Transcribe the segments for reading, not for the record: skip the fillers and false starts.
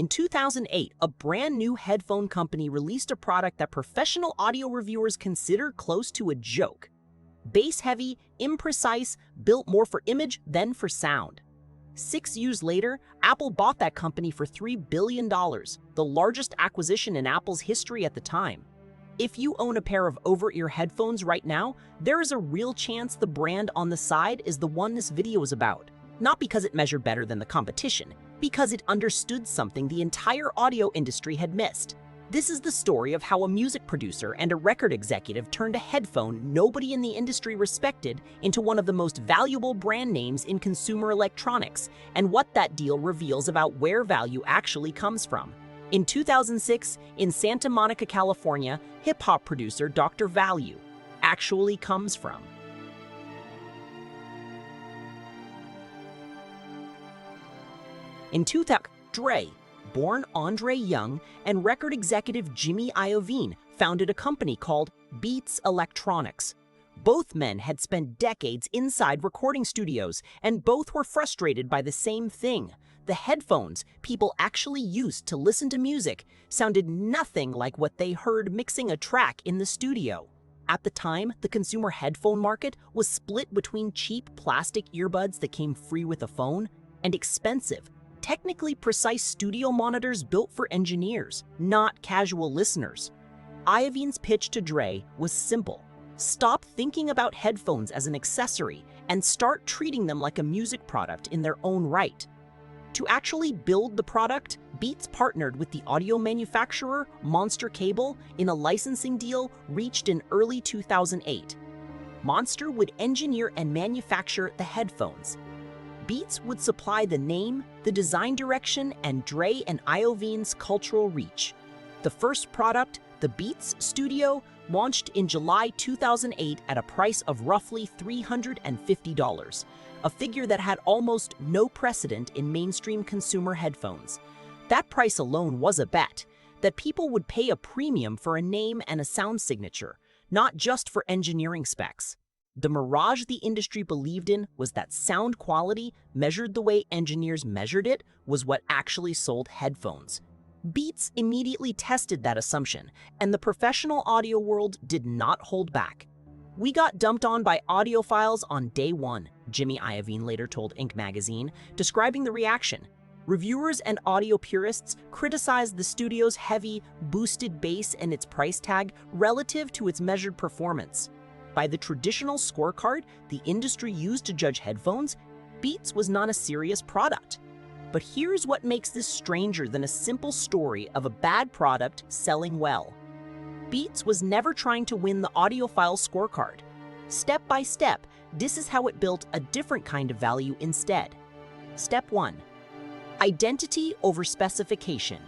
In 2008, a brand new headphone company released a product that professional audio reviewers consider close to a joke. Bass-heavy, imprecise, built more for image than for sound. 6 years later, Apple bought that company for $3 billion, the largest acquisition in Apple's history at the time. If you own a pair of over-ear headphones right now, there is a real chance the brand on the side is the one this video is about. Not because it measured better than the competition, because it understood something the entire audio industry had missed. This is the story of how a music producer and a record executive turned a headphone nobody in the industry respected into one of the most valuable brand names in consumer electronics, and what that deal reveals about where value actually comes from. In 2006, in Santa Monica, California, hip-hop producer Dr. Value actually comes from. In 2000, Dre, born Andre Young, and record executive Jimmy Iovine founded a company called Beats Electronics. Both men had spent decades inside recording studios, and both were frustrated by the same thing. The headphones people actually used to listen to music sounded nothing like what they heard mixing a track in the studio. At the time, the consumer headphone market was split between cheap plastic earbuds that came free with a phone and expensive, technically precise studio monitors built for engineers, not casual listeners. Iovine's pitch to Dre was simple. Stop thinking about headphones as an accessory and start treating them like a music product in their own right. To actually build the product, Beats partnered with the audio manufacturer Monster Cable in a licensing deal reached in early 2008. Monster would engineer and manufacture the headphones. Beats would supply the name, the design direction, and Dre and Iovine's cultural reach. The first product, the Beats Studio, launched in July 2008 at a price of roughly $350, a figure that had almost no precedent in mainstream consumer headphones. That price alone was a bet that people would pay a premium for a name and a sound signature, not just for engineering specs. The mirage the industry believed in was that sound quality, measured the way engineers measured it, was what actually sold headphones. Beats immediately tested that assumption, and the professional audio world did not hold back. "We got dumped on by audiophiles on day one," Jimmy Iovine later told Inc. magazine, describing the reaction. Reviewers and audio purists criticized the studio's heavy, boosted bass and its price tag relative to its measured performance. By the traditional scorecard the industry used to judge headphones, Beats was not a serious product. But here's what makes this stranger than a simple story of a bad product selling well. Beats was never trying to win the audiophile scorecard. Step by step, this is how it built a different kind of value instead. Step 1. Identity over specification.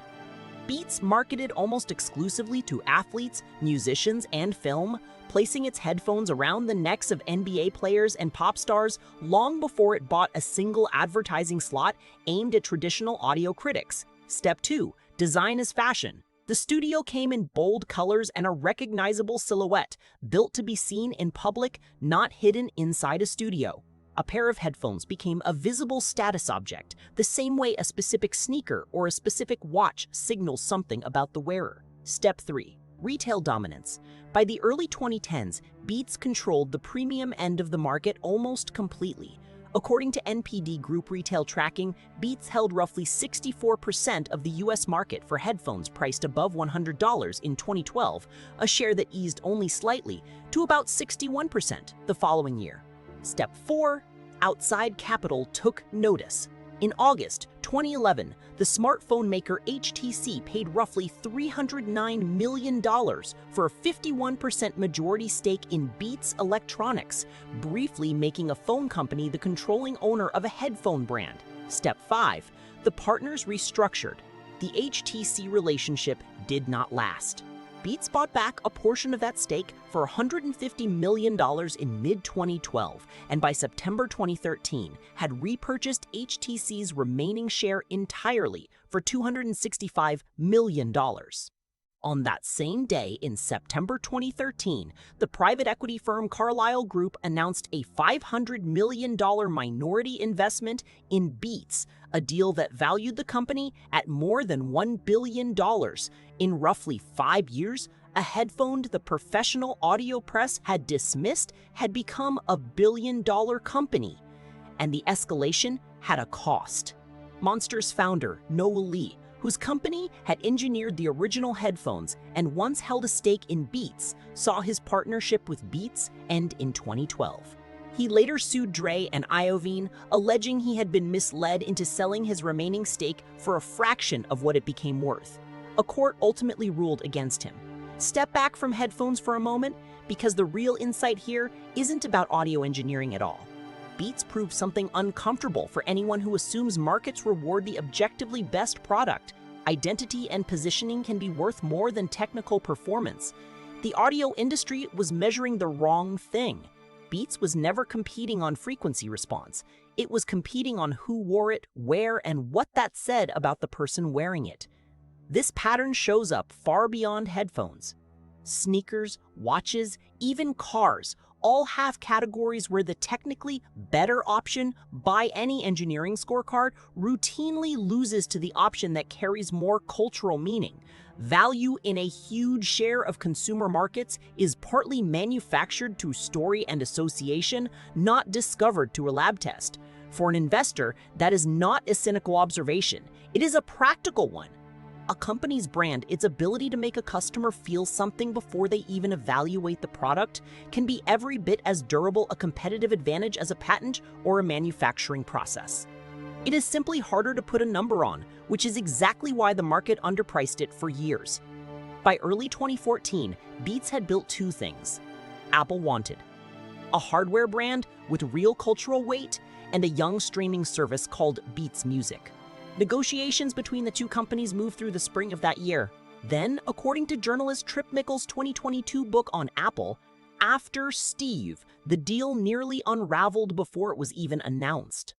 Beats marketed almost exclusively to athletes, musicians, and film, placing its headphones around the necks of NBA players and pop stars long before it bought a single advertising slot aimed at traditional audio critics. Step 2. Design as fashion. The studio came in bold colors and a recognizable silhouette, built to be seen in public, not hidden inside a studio. A pair of headphones became a visible status object, the same way a specific sneaker or a specific watch signals something about the wearer. Step 3. Retail dominance. By the early 2010s, Beats controlled the premium end of the market almost completely. According to NPD Group retail tracking, Beats held roughly 64% of the US market for headphones priced above $100 in 2012, a share that eased only slightly to about 61% the following year. Step 4. Outside capital took notice. In August 2011, the smartphone maker HTC paid roughly $309 million for a 51% majority stake in Beats Electronics, briefly making a phone company the controlling owner of a headphone brand. Step 5. The partners restructured. The HTC relationship did not last. Beats bought back a portion of that stake for $150 million in mid-2012, and by September 2013, had repurchased HTC's remaining share entirely for $265 million. On that same day in September 2013, the private equity firm Carlyle Group announced a $500 million minority investment in Beats, a deal that valued the company at more than $1 billion. In roughly 5 years, a headphone the professional audio press had dismissed had become a billion-dollar company. And the escalation had a cost. Monster's founder, Noah Lee, whose company had engineered the original headphones and once held a stake in Beats, saw his partnership with Beats end in 2012. He later sued Dre and Iovine, alleging he had been misled into selling his remaining stake for a fraction of what it became worth. A court ultimately ruled against him. Step back from headphones for a moment, because the real insight here isn't about audio engineering at all. Beats proves something uncomfortable for anyone who assumes markets reward the objectively best product. Identity and positioning can be worth more than technical performance. The audio industry was measuring the wrong thing. Beats was never competing on frequency response. It was competing on who wore it, where, and what that said about the person wearing it. This pattern shows up far beyond headphones. Sneakers, watches, even cars all have categories where the technically better option by any engineering scorecard routinely loses to the option that carries more cultural meaning. Value in a huge share of consumer markets is partly manufactured through story and association, not discovered through a lab test. For an investor, that is not a cynical observation. It is a practical one. A company's brand, its ability to make a customer feel something before they even evaluate the product, can be every bit as durable a competitive advantage as a patent or a manufacturing process. It is simply harder to put a number on, which is exactly why the market underpriced it for years. By early 2014, Beats had built two things Apple wanted: a hardware brand with real cultural weight and a young streaming service called Beats Music. Negotiations between the two companies moved through the spring of that year. Then, according to journalist Tripp Mickle's 2022 book on Apple, after Steve, the deal nearly unraveled before it was even announced.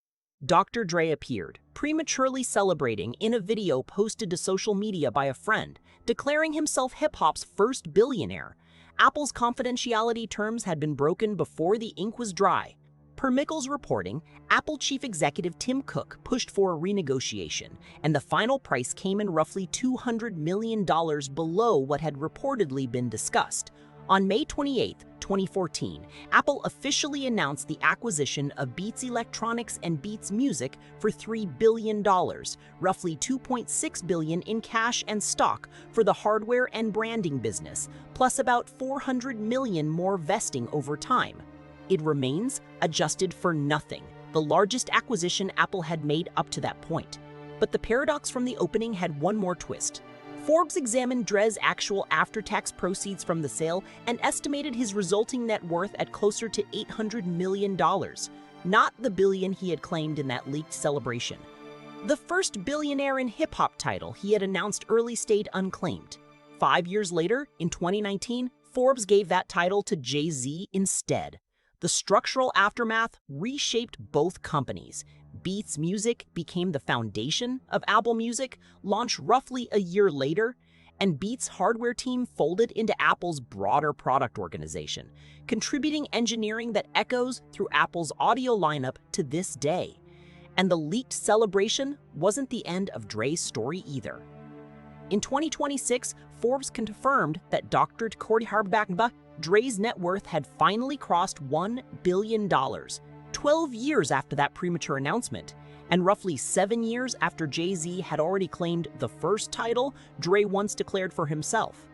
Dr. Dre appeared, prematurely celebrating in a video posted to social media by a friend, declaring himself hip-hop's first billionaire. Apple's confidentiality terms had been broken before the ink was dry. Per Mickle's reporting, Apple chief executive Tim Cook pushed for a renegotiation, and the final price came in roughly $200 million below what had reportedly been discussed. On May 28, 2014, Apple officially announced the acquisition of Beats Electronics and Beats Music for $3 billion, roughly $2.6 billion in cash and stock for the hardware and branding business, plus about $400 million more vesting over time. It remains, adjusted for nothing, the largest acquisition Apple had made up to that point. But the paradox from the opening had one more twist. Forbes examined Dre's actual after-tax proceeds from the sale and estimated his resulting net worth at closer to $800 million, not the billion he had claimed in that leaked celebration. The first billionaire in hip-hop title he had announced early stayed unclaimed. 5 years later, in 2019, Forbes gave that title to Jay-Z instead. The structural aftermath reshaped both companies. Beats Music became the foundation of Apple Music, launched roughly a year later, and Beats' hardware team folded into Apple's broader product organization, contributing engineering that echoes through Apple's audio lineup to this day. And the leaked celebration wasn't the end of Dre's story either. In 2026, Forbes confirmed that Dr. Dre's net worth had finally crossed $1 billion, 12 years after that premature announcement, and roughly 7 years after Jay-Z had already claimed the first title Dre once declared for himself.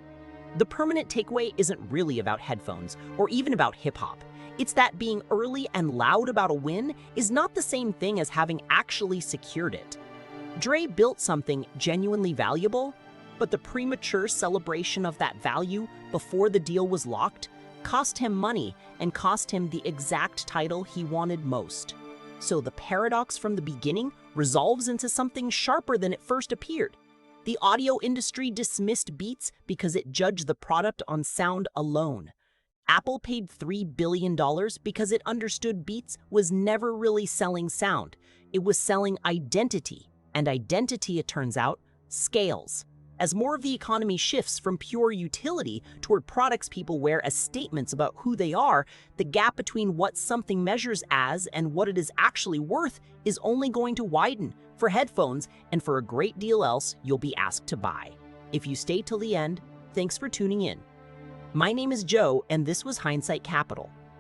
The permanent takeaway isn't really about headphones or even about hip-hop. It's that being early and loud about a win is not the same thing as having actually secured it. Dre built something genuinely valuable, but the premature celebration of that value before the deal was locked cost him money and cost him the exact title he wanted most. So the paradox from the beginning resolves into something sharper than it first appeared. The audio industry dismissed Beats because it judged the product on sound alone. Apple paid $3 billion because it understood Beats was never really selling sound. It was selling identity, and identity, it turns out, scales. As more of the economy shifts from pure utility toward products people wear as statements about who they are, the gap between what something measures as and what it is actually worth is only going to widen for headphones and for a great deal else you'll be asked to buy. If you stay till the end, thanks for tuning in. My name is Joe, and this was Hindsight Capital.